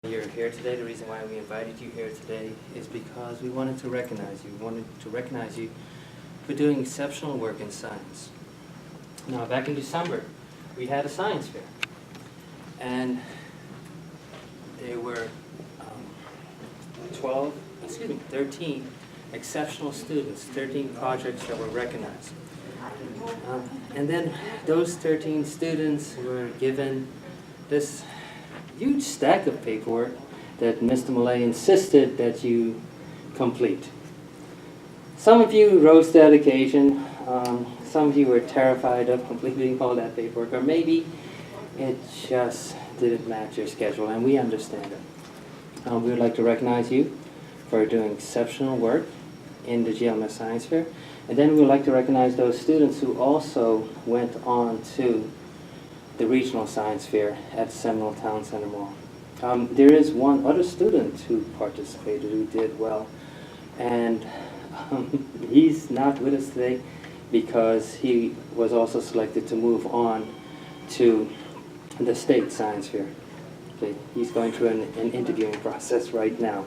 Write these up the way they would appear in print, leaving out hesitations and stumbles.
You're here today. The reason why we invited you here today is because we wanted to recognize you. We wanted to recognize you for doing exceptional work in science. Now, back in December, we had a science fair, and there were 13 exceptional students, 13 projects that were recognized. And then those 13 students were given this huge stack of paperwork that Mr. Millay insisted that you complete. Some of you rose to that occasion. Some of you were terrified of completing all that paperwork, or maybe it just didn't match your schedule, and we understand it. We would like to recognize you for doing exceptional work in the GLMS Science Fair, and then we would like to recognize those students who also went on to the Regional Science Fair at Seminole Town Center Mall. There is one other student who participated who did well, and he's not with us today because he was also selected to move on to the State Science Fair. Okay. He's going through an interviewing process right now.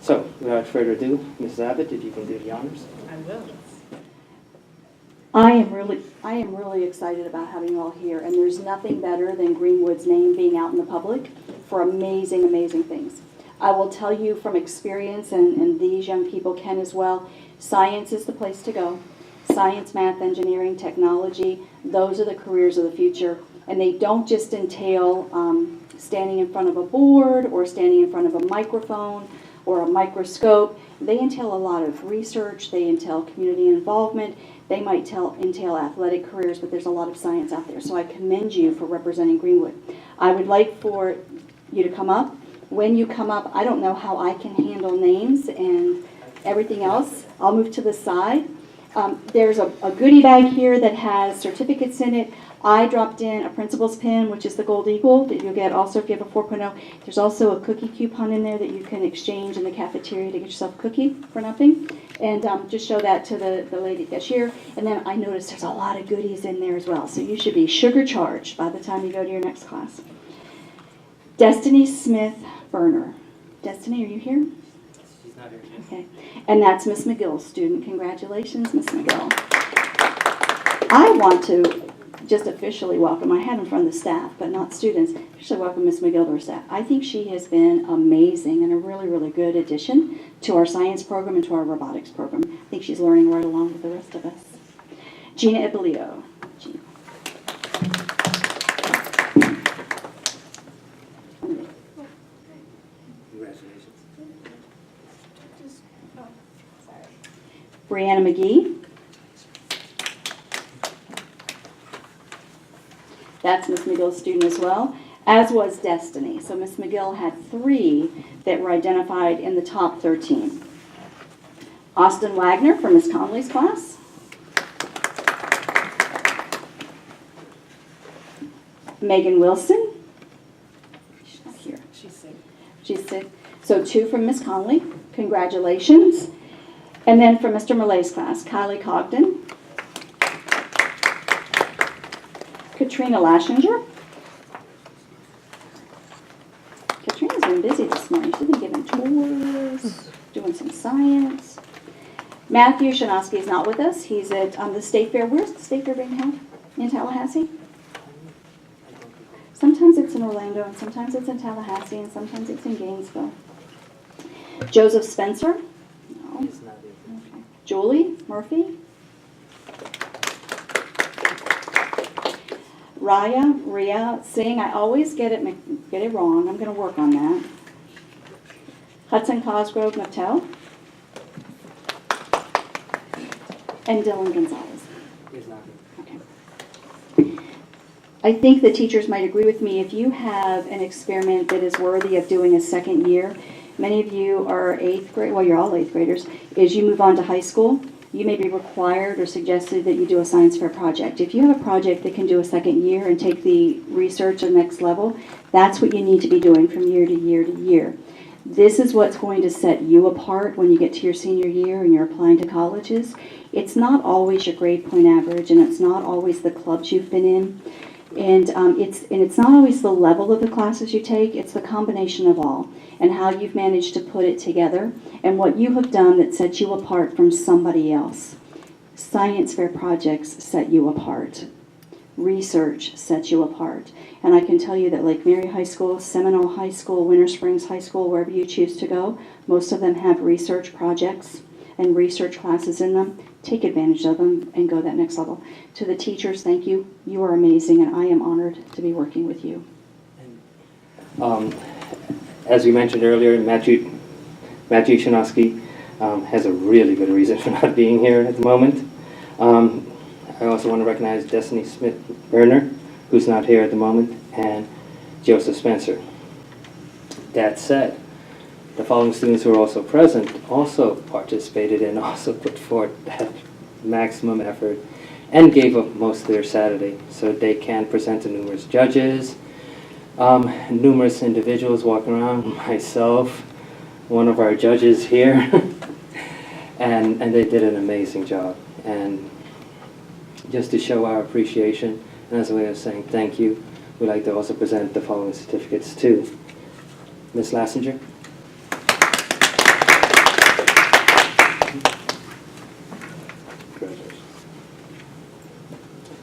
So, without further ado, Mrs. Abbott, if you can do the honors. I will. I am really excited about having you all here, and there's nothing better than Greenwood's name being out in the public for amazing, amazing things. I will tell you from experience, and these young people can as well, science is the place to go. Science, math, engineering, technology, those are the careers of the future, and they don't just entail standing in front of a board or standing in front of a microphone or a microscope. They entail a lot of research, they entail community involvement, they might entail athletic careers, but there's a lot of science out there. So I commend you for representing Greenwood. I would like for you to come up. When you come up, I don't know how I can handle names and everything else. I'll move to the side. There's a goodie bag here that has certificates in it. I dropped in a principal's pin, which is the Gold Eagle, that you'll get also if you have a 4.0. There's also a cookie coupon in there that you can exchange in the cafeteria to get yourself a cookie for nothing. And just show that to the lady cashier. And then I noticed there's a lot of goodies in there as well. So you should be sugar charged by the time you go to your next class. Destiny Smith Berner. Destiny, are you here? She's not here. Okay. And that's Miss McGill's student. Congratulations, Miss McGill. I want to just officially welcome, I had in front of the staff, but not students, officially welcome Miss McGill to our staff. I think she has been amazing and a really, really good addition to our science program and to our robotics program. I think she's learning right along with the rest of us. Gina Ibalio. Gina. Congratulations. Brianna McGee. That's Miss McGill's student as well, as was Destiny. So Miss McGill had 3 that were identified in the top 13. Austin Wagner from Miss Conley's class. Megan Wilson. She's not here. She's sick. She's sick. So 2 from Miss Conley. Congratulations. And then from Mr. Millay's class, Kylie Cogden. Katrina Lashinger. Katrina's been busy this morning. She's been giving tours, doing some science. Matthew Shanosky is not with us. He's at the State Fair. Where's the State Fair being held? In Tallahassee? Sometimes it's in Orlando, and sometimes it's in Tallahassee, and sometimes it's in Gainesville. Joseph Spencer? No. He's not here. Okay. Julie Murphy? Ria Singh, I always get it wrong. I'm going to work on that. Hudson Cosgrove Mattel. And Dylan Gonzalez. He's not here. Okay. I think the teachers might agree with me. If you have an experiment that is worthy of doing a second year, many of you are 8th grade, well, you're all 8th graders, as you move on to high school, you may be required or suggested that you do a science fair project. If you have a project that can do a second year and take the research to the next level, that's what you need to be doing from year to year to year. This is what's going to set you apart when you get to your senior year and you're applying to colleges. It's not always your grade point average, and it's not always the clubs you've been in. And it's not always the level of the classes you take, it's the combination of all, and how you've managed to put it together, and what you have done that sets you apart from somebody else. Science fair projects set you apart. Research sets you apart. And I can tell you that Lake Mary High School, Seminole High School, Winter Springs High School, wherever you choose to go, most of them have research projects and research classes in them. Take advantage of them and go that next level. To the teachers, thank you. You are amazing, and I am honored to be working with you. As we mentioned earlier, Matthew Shanowski has a really good reason for not being here at the moment. I also want to recognize Destiny Smith-Berner, who's not here at the moment, and Joseph Spencer. That said, the following students who are also present also participated and also put forth that maximum effort and gave up most of their Saturday so they can present to numerous judges, numerous individuals walking around, myself, one of our judges here, and they did an amazing job. And just to show our appreciation and as a way of saying thank you, we'd like to also present the following certificates to Ms. Lassinger.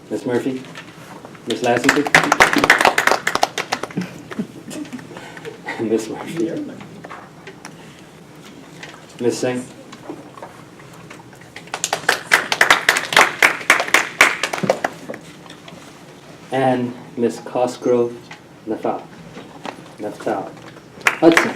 Ms. Murphy, Ms. Lassinger, Ms. Murphy, Ms. Singh, and Ms. Cosgrove Nathal Hudson.